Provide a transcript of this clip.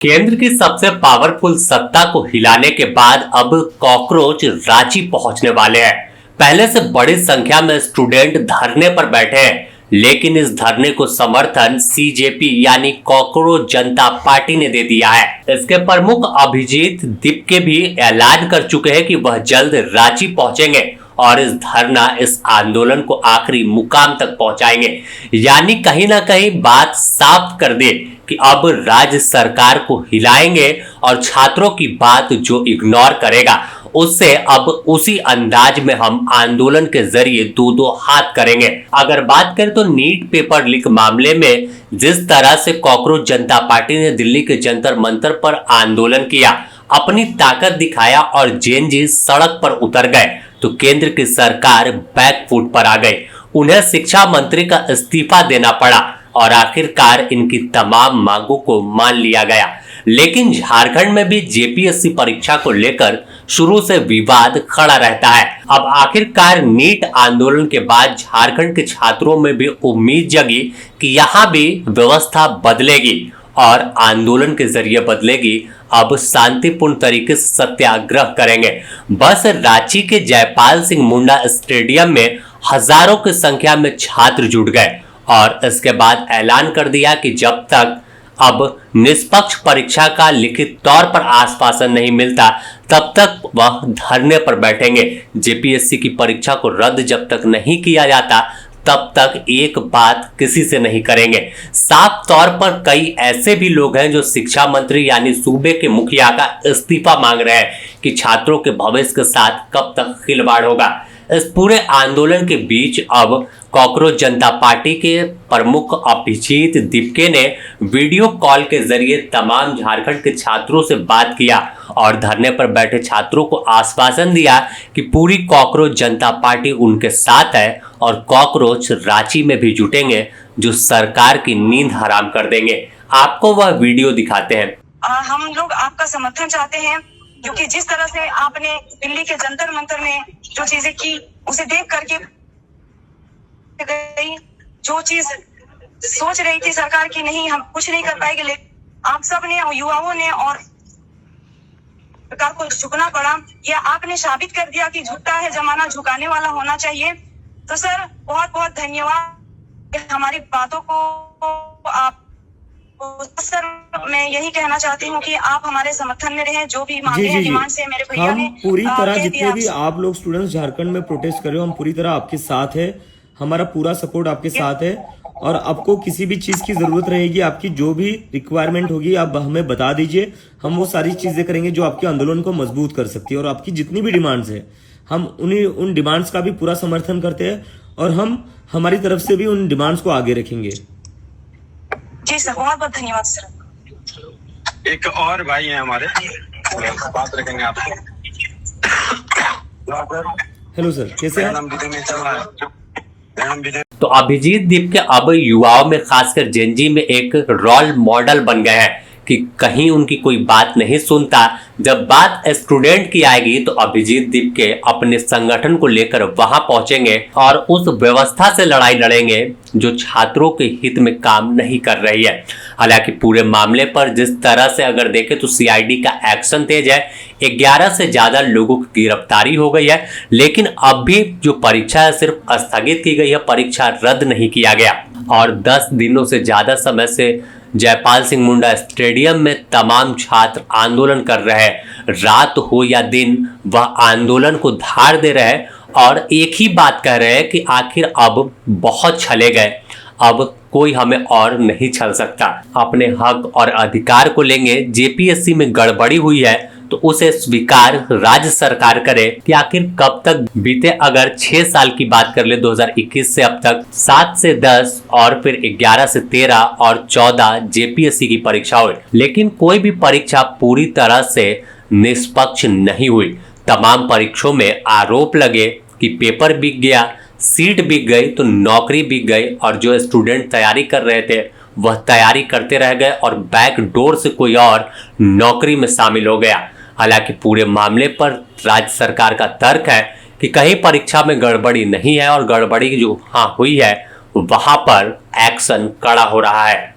केंद्र की सबसे पावरफुल सत्ता को हिलाने के बाद अब कॉकरोच रांची पहुंचने वाले हैं। पहले से बड़ी संख्या में स्टूडेंट धरने पर बैठे हैं, लेकिन इस धरने को समर्थन सीजेपी यानी कॉकरोच जनता पार्टी ने दे दिया है। इसके प्रमुख अभिजीत दीपके भी ऐलान कर चुके हैं कि वह जल्द रांची पहुंचेंगे और इस धरना इस आंदोलन को आखिरी मुकाम तक पहुंचाएंगे। यानी कहीं ना कहीं बात साफ कर दे कि अब राज्य सरकार को हिलाएंगे और छात्रों की बात जो इग्नोर करेगा उससे अब उसी अंदाज में हम आंदोलन के जरिए दो दो हाथ करेंगे। अगर बात करें तो नीट पेपर लीक मामले में जिस तरह से कॉकरोच जनता पार्टी ने दिल्ली के जंतर मंतर पर आंदोलन किया, अपनी ताकत दिखाया और जेएनजी सड़क पर उतर गए, तो केंद्र की सरकार बैकफुट पर आ गई। उन्हें शिक्षा मंत्री का इस्तीफा देना पड़ा और आखिरकार इनकी तमाम मांगों को मान लिया गया। लेकिन झारखंड में भी जेपीएससी परीक्षा को लेकर शुरू से विवाद खड़ा रहता है। अब आखिरकार नीट आंदोलन के बाद झारखंड के छात्रों में भी उम्मीद जगी कि यहाँ भी व्यवस्था बदलेगी और आंदोलन के जरिए बदलेगी। अब शांतिपूर्ण तरीके से सत्याग्रह करेंगे। बस रांची के जयपाल सिंह मुंडा स्टेडियम में हजारों की संख्या में छात्र जुट गए और इसके बाद ऐलान कर दिया कि जब तक अब निष्पक्ष परीक्षा का लिखित तौर पर आश्वासन नहीं मिलता तब तक वह धरने पर बैठेंगे। जेपीएससी की परीक्षा को रद्द जब तक नहीं किया जाता तब तक एक बात किसी से नहीं करेंगे। साफ तौर पर कई ऐसे भी लोग हैं जो शिक्षा मंत्री यानी सूबे के मुखिया का इस्तीफा मांग रहे हैं कि छात्रों के भविष्य के साथ कब तक खिलवाड़ होगा। इस पूरे आंदोलन के बीच अब कॉकरोच जनता पार्टी के प्रमुख अभिजीत दीपके ने वीडियो कॉल के जरिए तमाम झारखंड के छात्रों से बात किया और धरने पर बैठे छात्रों को आश्वासन दिया कि पूरी कॉकरोच जनता पार्टी उनके साथ है और कॉकरोच रांची में भी जुटेंगे जो सरकार की नींद हराम कर देंगे। आपको वह वीडियो दिखाते हैं। हम लोग आपका समर्थन चाहते हैं क्योंकि जिस तरह से आपने दिल्ली के जंतर मंतर में जो चीजें की उसे देख करके गई, जो चीज सोच रही थी सरकार की नहीं हम कुछ नहीं कर पाएंगे, लेकिन आप सब ने युवाओं ने और सरकार को झुकना पड़ा। या आपने साबित कर दिया कि झुकता है जमाना झुकाने वाला होना चाहिए। तो सर बहुत बहुत धन्यवाद हमारी बातों को आप। सर मैं यही कहना चाहती हूँ कि आप हमारे समर्थन में रहें। जो भी मांगे हैं डिमांड से मेरे भैया ने पूरी तरह जितने भी आप लोग स्टूडेंट्स झारखंड में प्रोटेस्ट कर रहे हो हम पूरी तरह आपके साथ है। हमारा पूरा सपोर्ट आपके साथ है और आपको किसी भी चीज की जरूरत रहेगी, आपकी जो भी रिक्वायरमेंट होगी आप हमें बता दीजिए। हम वो सारी चीजें करेंगे जो आपके आंदोलन को मजबूत कर सकती है और आपकी जितनी भी डिमांड्स है हम उन डिमांड्स का भी पूरा समर्थन करते हैं और हम हमारी तरफ से भी उन डिमांड्स को आगे रखेंगे। जी सर बहुत बहुत धन्यवाद सर। एक और भाई है हमारे, बात रखेंगे आपसे। हेलो सर, कैसे हैं? तो अभिजीत दीपके अब युवाओं में खासकर जेएनजी में एक रोल मॉडल बन गए हैं कि कहीं उनकी कोई बात नहीं सुनता। जब बात स्टूडेंट की आएगी तो अभिजीत दीपके अपने संगठन को लेकर वहां पहुंचेंगे और उस व्यवस्था से लड़ाई लड़ेंगे जो छात्रों के हित में काम नहीं कर रही है। हालांकि पूरे मामले पर जिस तरह से अगर देखें तो सीआईडी का एक्शन तेज है, 11 से ज्यादा लोगों की गिरफ्तारी हो गई है, लेकिन अब भी जो परीक्षा है सिर्फ स्थगित की गई है, परीक्षा रद्द नहीं किया गया। और 10 दिनों से ज्यादा समय से जयपाल सिंह मुंडा स्टेडियम में तमाम छात्र आंदोलन कर रहे हैं। रात हो या दिन वह आंदोलन को धार दे रहे हैं और एक ही बात कह रहे हैं कि आखिर अब बहुत छले गए, अब कोई हमें और नहीं छल सकता। अपने हक और अधिकार को लेंगे। जेपीएससी में गड़बड़ी हुई है तो उसे स्वीकार राज्य सरकार करे कि आखिर कब तक बीते। अगर 6 साल की बात कर ले 2021 से अब तक 7 से 10 और फिर 11 से 13 और 14 जेपीएससी की परीक्षा हुई, लेकिन कोई भी परीक्षा पूरी तरह से निष्पक्ष नहीं हुई। तमाम परीक्षाओं में आरोप लगे कि पेपर बिक गया, सीट बिक गई तो नौकरी बिक गई और जो स्टूडेंट तैयारी कर रहे थे वह तैयारी करते रह गए और बैक डोर से कोई और नौकरी में शामिल हो गया। हालांकि पूरे मामले पर राज्य सरकार का तर्क है कि कहीं परीक्षा में गड़बड़ी नहीं है और गड़बड़ी जो हुई है वहां पर एक्शन कड़ा हो रहा है।